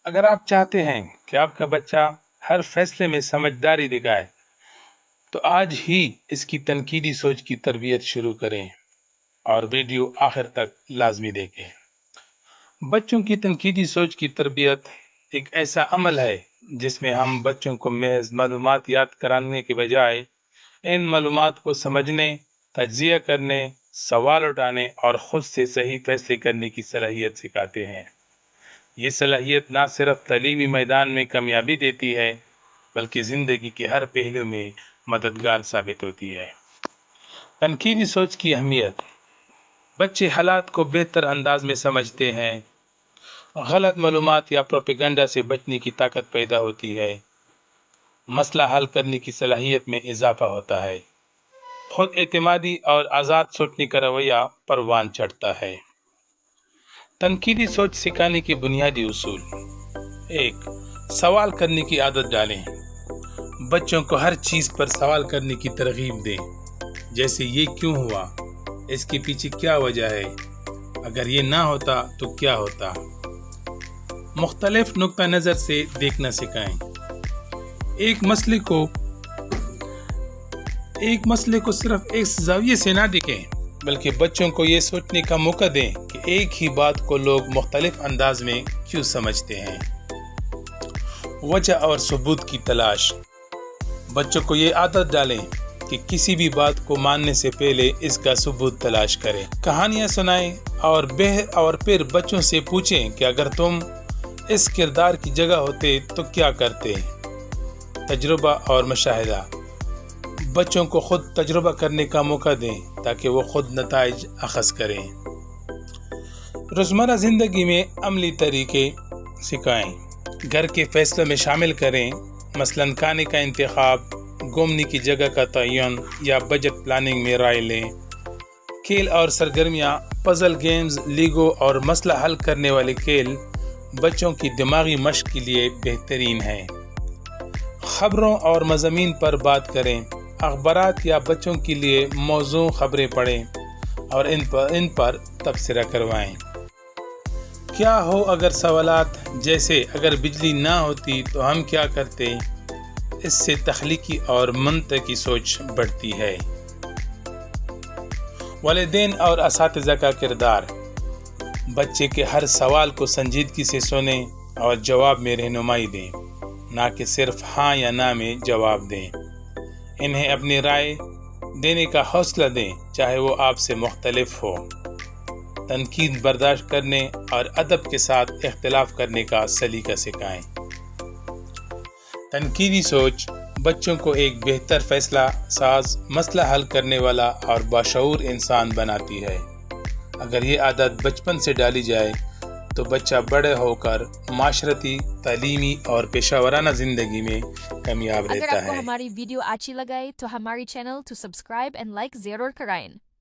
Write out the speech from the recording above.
اگر آپ چاہتے ہیں کہ آپ کا بچہ ہر فیصلے میں سمجھداری دکھائے تو آج ہی اس کی تنقیدی سوچ کی تربیت شروع کریں اور ویڈیو آخر تک لازمی دیکھیں۔ بچوں کی تنقیدی سوچ کی تربیت ایک ایسا عمل ہے جس میں ہم بچوں کو محض معلومات یاد کرانے کے بجائے ان معلومات کو سمجھنے، تجزیہ کرنے، سوال اٹھانے اور خود سے صحیح فیصلے کرنے کی صلاحیت سکھاتے ہیں۔ یہ صلاحیت نہ صرف تعلیمی میدان میں کامیابی دیتی ہے بلکہ زندگی کے ہر پہلو میں مددگار ثابت ہوتی ہے۔ تنقیدی سوچ کی اہمیت: بچے حالات کو بہتر انداز میں سمجھتے ہیں، غلط معلومات یا پروپیگنڈا سے بچنے کی طاقت پیدا ہوتی ہے، مسئلہ حل کرنے کی صلاحیت میں اضافہ ہوتا ہے، خود اعتمادی اور آزاد سوچنے کا رویہ پروان چڑھتا ہے۔ تنقیدی سوچ سکھانے کے بنیادی اصول: 1. سوال کرنے کی عادت ڈالیں۔ بچوں کو ہر چیز پر سوال کرنے کی ترغیب دیں، جیسے یہ کیوں ہوا، اس کے پیچھے کیا وجہ ہے، اگر یہ نہ ہوتا تو کیا ہوتا۔ مختلف نقطہ نظر سے دیکھنا سکھائیں۔ ایک مسئلے کو صرف ایک زاویے سے نہ دیکھیں بلکہ بچوں کو یہ سوچنے کا موقع دیں کہ ایک ہی بات کو لوگ مختلف انداز میں کیوں سمجھتے ہیں۔ وجہ اور ثبوت کی تلاش: بچوں کو یہ عادت ڈالیں کہ کسی بھی بات کو ماننے سے پہلے اس کا ثبوت تلاش کریں۔ کہانیاں سنائیں اور پھر بچوں سے پوچھیں کہ اگر تم اس کردار کی جگہ ہوتے تو کیا کرتے۔ تجربہ اور مشاہدہ: بچوں کو خود تجربہ کرنے کا موقع دیں تاکہ وہ خود نتائج اخذ کریں۔ روزمرہ زندگی میں عملی طریقے سکھائیں۔ گھر کے فیصلوں میں شامل کریں، مثلاً کھانے کا انتخاب، گھومنے کی جگہ کا تعین یا بجٹ پلاننگ میں رائے لیں۔ کھیل اور سرگرمیاں، پزل گیمز، لیگو اور مسئلہ حل کرنے والے کھیل بچوں کی دماغی مشق کے لیے بہترین ہیں۔ خبروں اور مضامین پر بات کریں، اخبارات یا بچوں کے لیے موزوں خبریں پڑھیں اور ان پر تبصرہ کروائیں۔ کیا ہو اگر سوالات جیسے اگر بجلی نہ ہوتی تو ہم کیا کرتے، اس سے تخلیقی اور منطقی سوچ بڑھتی ہے۔ والدین اور اساتذہ کا کردار: بچے کے ہر سوال کو سنجیدگی سے سنیں اور جواب میں رہنمائی دیں، نہ کہ صرف ہاں یا نہ میں جواب دیں۔ انہیں اپنی رائے دینے کا حوصلہ دیں چاہے وہ آپ سے مختلف ہو۔ تنقید برداشت کرنے اور ادب کے ساتھ اختلاف کرنے کا سلیقہ سکھائیں۔ تنقیدی سوچ بچوں کو ایک بہتر فیصلہ ساز، مسئلہ حل کرنے والا اور باشعور انسان بناتی ہے۔ اگر یہ عادت بچپن سے ڈالی جائے تو بچہ بڑے ہو کر معاشرتی، تعلیمی اور پیشہ ورانہ زندگی میں کامیاب رہتا ہے۔ اگر آپ کو ہماری ویڈیو اچھی لگائے تو ہماری چینل تو سبسکرائب اینڈ لائک ضرور کرائیں۔